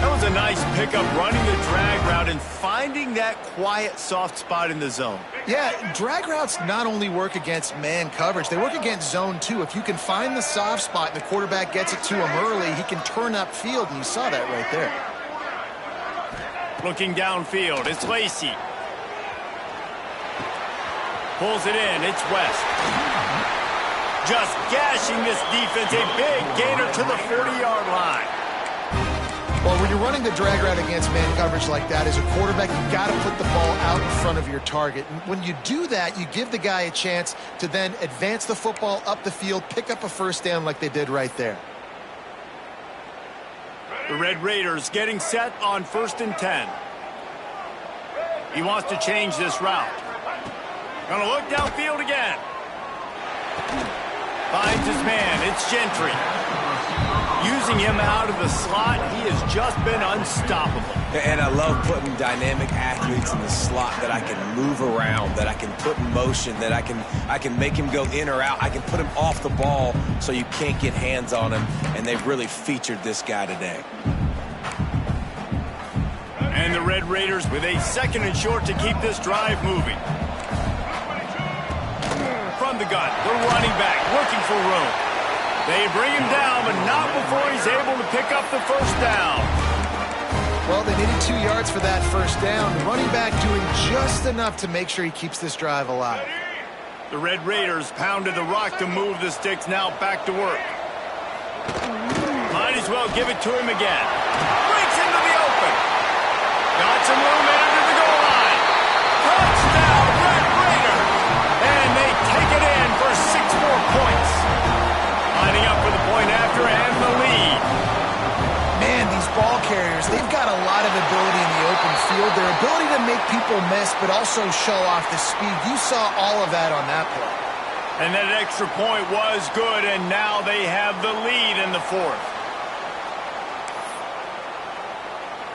That was a nice pickup, running the drag route and finding that quiet, soft spot in the zone. Yeah, drag routes not only work against man coverage, they work against zone too. If you can find the soft spot and the quarterback gets it to him early, he can turn upfield, and you saw that right there. Looking downfield, it's Lacey. Pulls it in, it's West. Just gashing this defense, a big gainer to the 40-yard line. Well, when you're running the drag route against man coverage like that, as a quarterback, you've got to put the ball out in front of your target. And when you do that, you give the guy a chance to then advance the football up the field, pick up a 1st down like they did right there. The Red Raiders getting set on 1st and 10. He wants to change this route. Gonna look downfield again. Finds his man. It's Gentry. Using him out of the slot, he has just been unstoppable. And I love putting dynamic athletes in the slot that I can move around, that I can put in motion, that I can make him go in or out. I can put him off the ball so you can't get hands on him, and they've really featured this guy today. And the Red Raiders with a 2nd and short to keep this drive moving. From the gun, the running back looking for room. They bring him down, but not before he's able to pick up the first down. Well, they needed 2 yards for that first down. The running back doing just enough to make sure he keeps this drive alive. The Red Raiders pounded the rock to move the sticks, now back to work. Might as well give it to him again. Breaks into the open. Got some room into the goal line. Touchdown, Red Raiders! And they take it in for 6 more points. Lining up for the point after and the lead. Man, these ball carriers, they've got a lot of ability in the open field. Their ability to make people miss, but also show off the speed. You saw all of that on that play. And that extra point was good, and now they have the lead in the 4th.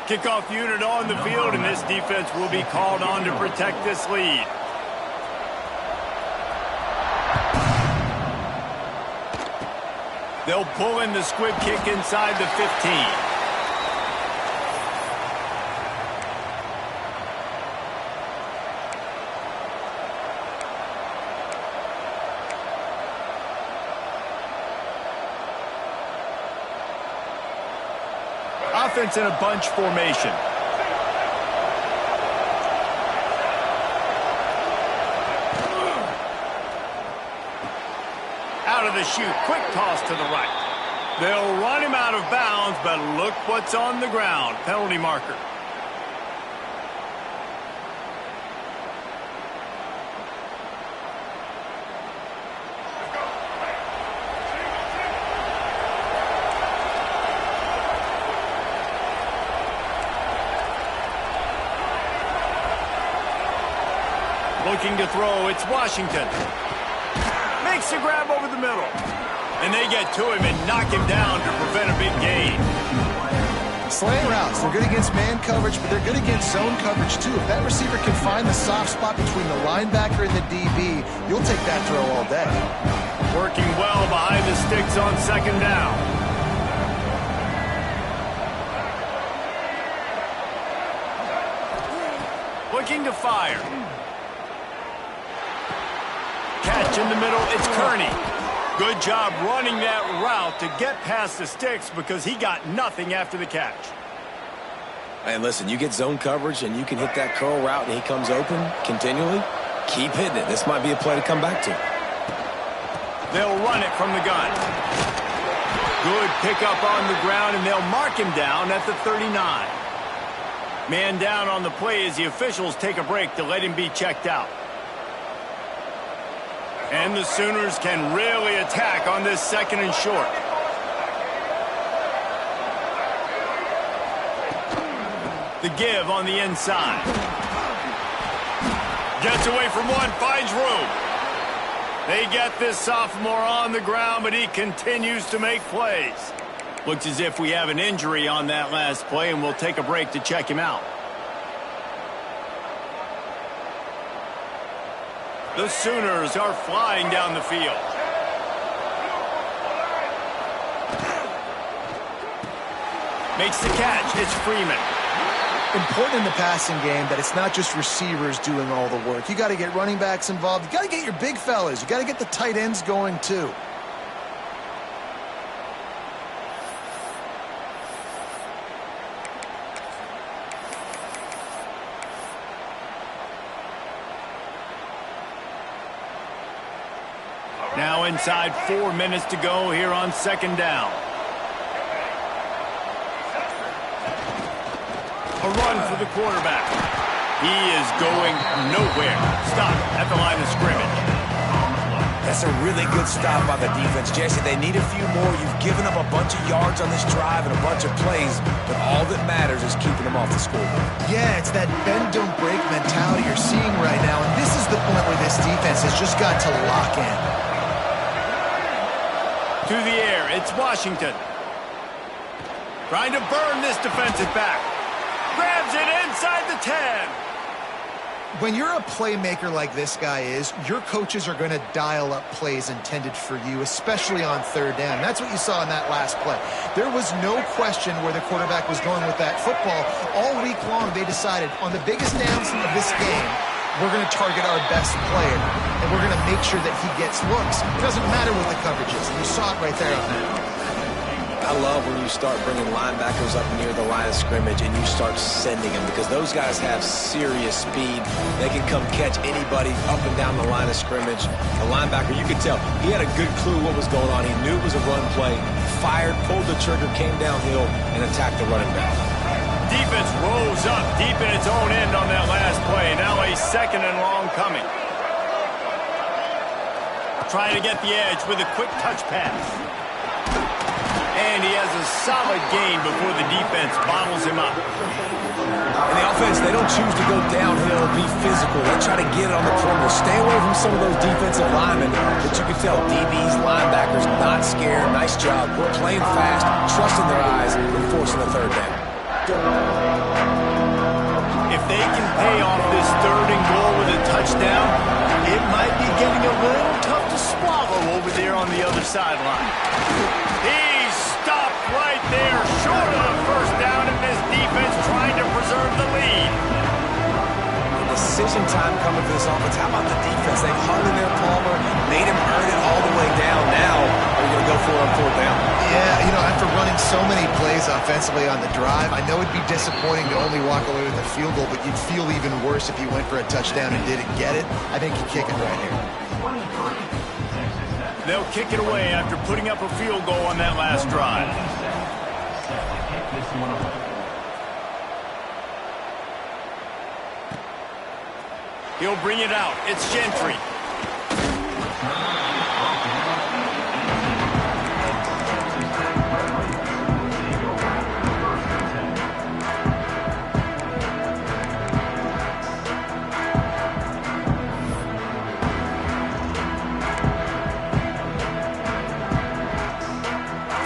Kickoff unit on the field, and this defense will be called on to protect this lead. They'll pull in the squib kick inside the 15. Offense in a bunch formation. Out of the chute, quick toss to the right. They'll run him out of bounds, but look what's on the ground. Penalty marker. Looking to throw, it's Washington. Makes a grab over the middle. And they get to him and knock him down to prevent a big gain. Slant routes, they're good against man coverage, but they're good against zone coverage too. If that receiver can find the soft spot between the linebacker and the DB, you'll take that throw all day. Working well behind the sticks on 2nd down. Looking to fire. Catch in the middle, it's Kearney. Good job running that route to get past the sticks because he got nothing after the catch. And listen, you get zone coverage and you can hit that curl route and he comes open continually, keep hitting it. This might be a play to come back to. They'll run it from the gun. Good pickup on the ground, and they'll mark him down at the 39. Man down on the play as the officials take a break to let him be checked out. And the Sooners can really attack on this 2nd and short. The give on the inside. Gets away from one, finds room. They get this sophomore on the ground, but he continues to make plays. Looks as if we have an injury on that last play, and we'll take a break to check him out. The Sooners are flying down the field. Makes the catch. It's Freeman. Important in the passing game that it's not just receivers doing all the work. You got to get running backs involved. You got to get your big fellas. You got to get the tight ends going too. Now inside 4 minutes to go here on 2nd down. A run for the quarterback. He is going nowhere. Stop at the line of scrimmage. That's a really good stop by the defense, Jesse. They need a few more. You've given up a bunch of yards on this drive and a bunch of plays, but all that matters is keeping them off the scoreboard. Yeah, it's that bend, don't break mentality you're seeing right now, and this is the point where this defense has just got to lock in. To the air, it's Washington. Trying to burn this defensive back. Grabs it inside the 10. When you're a playmaker like this guy is, your coaches are going to dial up plays intended for you, especially on third down. That's what you saw in that last play. There was no question where the quarterback was going with that football. All week long, they decided on the biggest downs of this game, we're going to target our best player, and we're going to make sure that he gets looks. It doesn't matter what the coverage is, and you saw it right there on that. I love when you start bringing linebackers up near the line of scrimmage and you start sending them, because those guys have serious speed. They can come catch anybody up and down the line of scrimmage. The linebacker, you could tell, he had a good clue what was going on. He knew it was a run play, fired, pulled the trigger, came downhill, and attacked the running back. Defense rose up deep in its own end on that last play. Now a 2nd and long coming. Trying to get the edge with a quick touch pass. And he has a solid gain before the defense bottles him up. And the offense, they don't choose to go downhill, be physical. They try to get it on the perimeter. Stay away from some of those defensive linemen. But you can tell DBs, linebackers, not scared. Nice job. We're playing fast, trusting their eyes, and forcing the third down. If they can pay off this 3rd and goal with a touchdown, it might be getting a little tough to swallow over there on the other sideline. He's stopped right there, short of the 1st down, and his defense trying to preserve the lead. Decision time coming for this offense. How about the defense? They've hung in their Palmer, made him earn it all the way down. Now, are you going to go for it on 4th down? Yeah, you know, after running so many plays offensively on the drive, I know it'd be disappointing to only walk away with a field goal, but you'd feel even worse if you went for a touchdown and didn't get it. I think you kick it right here. They'll kick it away after putting up a field goal on that last drive. He'll bring it out. It's Gentry.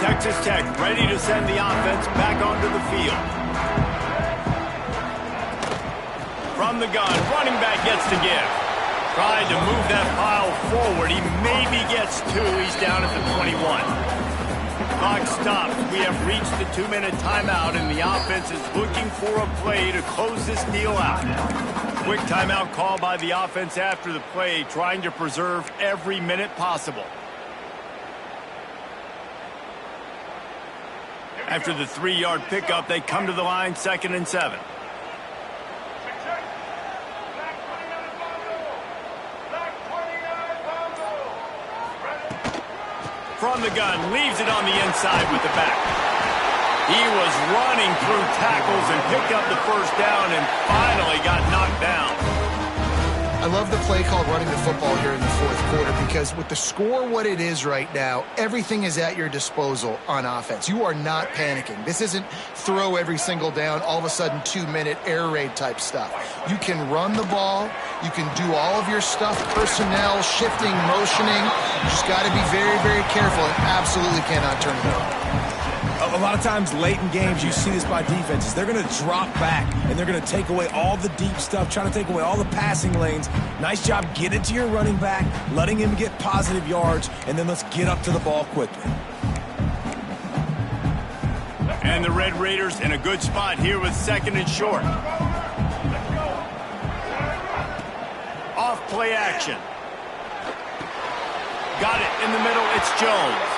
Texas Tech ready to send the offense back onto the field. From the gun, running back gets to give. Tried to move that pile forward. He maybe gets 2. He's down at the 21. Clock stopped. We have reached the 2-minute timeout, and the offense is looking for a play to close this deal out. Quick timeout call by the offense after the play, trying to preserve every minute possible. After the 3-yard pickup, they come to the line, 2nd and 7. From the gun, leaves it on the inside with the back. He was running through tackles and picked up the 1st down and finally got knocked down. I love the play called running the football here in the 4th quarter, because with the score what it is right now, everything is at your disposal on offense. You are not panicking. This isn't throw every single down, all of a sudden 2-minute air raid type stuff. You can run the ball. You can do all of your stuff, personnel, shifting, motioning. You just got to be very, very careful and absolutely cannot turn it over. A lot of times late in games, you see this by defenses. They're going to drop back, and they're going to take away all the deep stuff, trying to take away all the passing lanes. Nice job getting to your running back, letting him get positive yards, and then let's get up to the ball quickly. And the Red Raiders in a good spot here with 2nd and short. Off play action. Got it in the middle. It's Jones.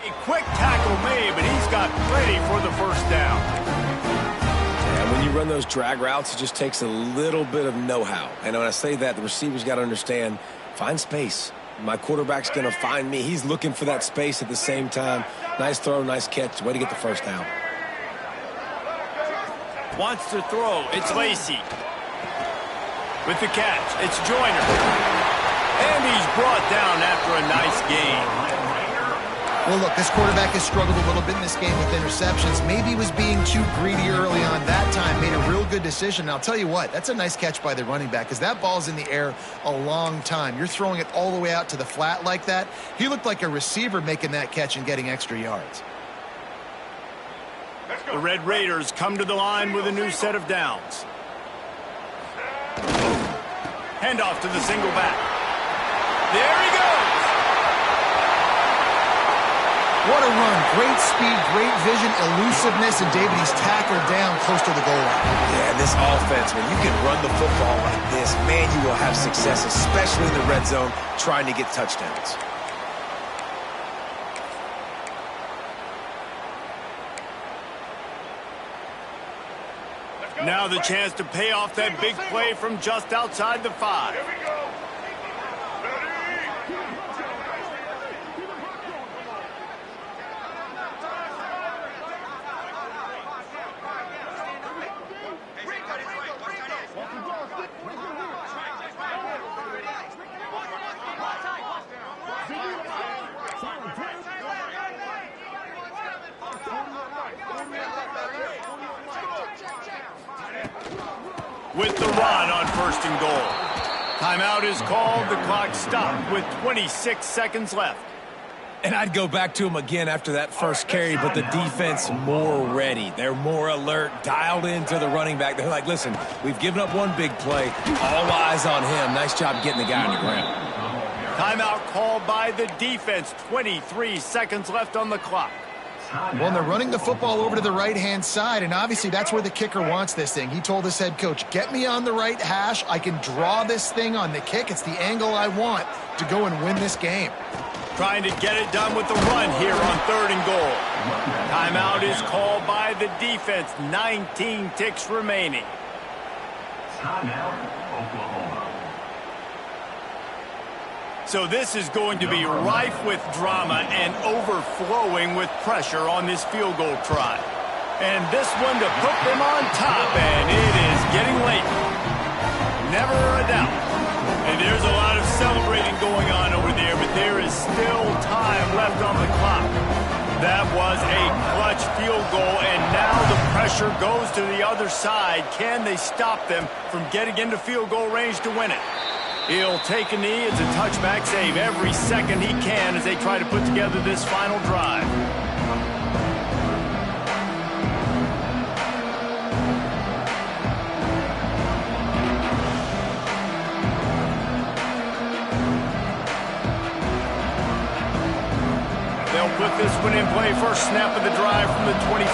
A quick tackle made, but he's got plenty for the 1st down. And when you run those drag routes, it just takes a little bit of know-how. And when I say that, the receivers got to understand, find space. My quarterback's going to find me. He's looking for that space at the same time. Nice throw, nice catch. Way to get the 1st down. Wants to throw. It's Lacey. With the catch, it's Joyner. And he's brought down after a nice gain. Well, look, this quarterback has struggled a little bit in this game with interceptions. Maybe he was being too greedy early on that time, made a real good decision. And I'll tell you what, that's a nice catch by the running back because that ball's in the air a long time. You're throwing it all the way out to the flat like that. He looked like a receiver making that catch and getting extra yards. The Red Raiders come to the line with a new set of downs. Handoff to the single back. There he goes. What a run. Great speed, great vision, elusiveness, and David, he's tackled down close to the goal line. Yeah, this offense, when you can run the football like this, man, you will have success, especially in the red zone, trying to get touchdowns. Now the chance to pay off that big play from just outside the 5. With the run on 1st and goal. Timeout is called. The clock stopped with 26 seconds left. And I'd go back to him again after that first carry, but the defense more ready. They're more alert, dialed into the running back. They're like, listen, we've given up one big play. All eyes on him. Nice job getting the guy on the ground. Timeout called by the defense. 23 seconds left on the clock. Well, and they're running the football over to the right-hand side, and obviously that's where the kicker wants this thing. He told his head coach, get me on the right hash. I can draw this thing on the kick. It's the angle I want to go and win this game. Trying to get it done with the run here on 3rd and goal. Timeout is called by the defense. 19 ticks remaining. Timeout, Oklahoma. So this is going to be rife with drama and overflowing with pressure on this field goal try. And this one to put them on top, and it is getting late. Never a doubt. And there's a lot of celebrating going on over there, but there is still time left on the clock. That was a clutch field goal, and now the pressure goes to the other side. Can they stop them from getting into field goal range to win it? He'll take a knee. It's a touchback save every second he can as they try to put together this final drive. They'll put this one in play. First snap of the drive from the 25.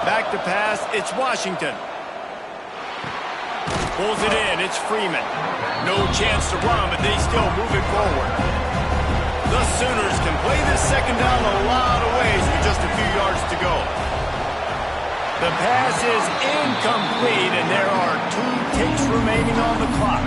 Back to pass. It's Washington. Pulls it in. It's Freeman. No chance to run, but they still move it forward. The Sooners can play this second down a lot of ways with just a few yards to go. The pass is incomplete, and there are 2 ticks remaining on the clock.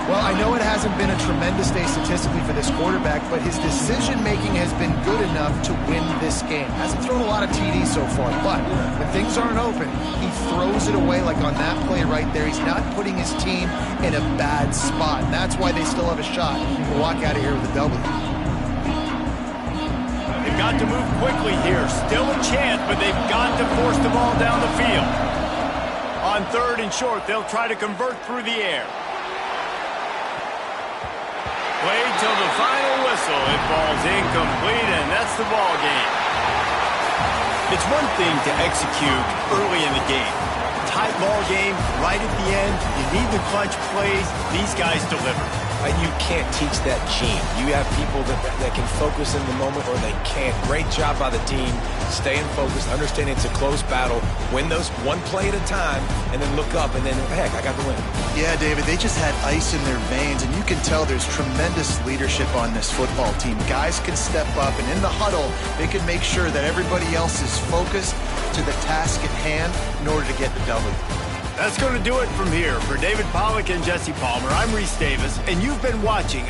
Well, I know it hasn't been a tremendous day statistically for this quarterback, but his decision-making has been good enough to win this game. Hasn't thrown a lot of TDs so far, but when things aren't open, he throws it away like on that play right there. He's not putting his team in a bad spot, and that's why they still have a shot to walk out of here with a W. They've got to move quickly here. Still a chance, but they've got to force the ball down the field. On 3rd and short, they'll try to convert through the air. Wait till the final whistle. It falls incomplete, and that's the ball game. It's one thing to execute early in the game. Tight ball game, right at the end. You need the clutch plays. These guys deliver. And you can't teach that gene. You have people that can focus in the moment or they can't. Great job by the team, staying focused, understanding it's a close battle, win those one play at a time, and then look up, and then, heck, I got the win. Yeah, David, they just had ice in their veins, and you can tell there's tremendous leadership on this football team. Guys can step up, and in the huddle, they can make sure that everybody else is focused to the task at hand in order to get the W. That's going to do it from here. For David Pollack and Jesse Palmer, I'm Reese Davis, and you've been watching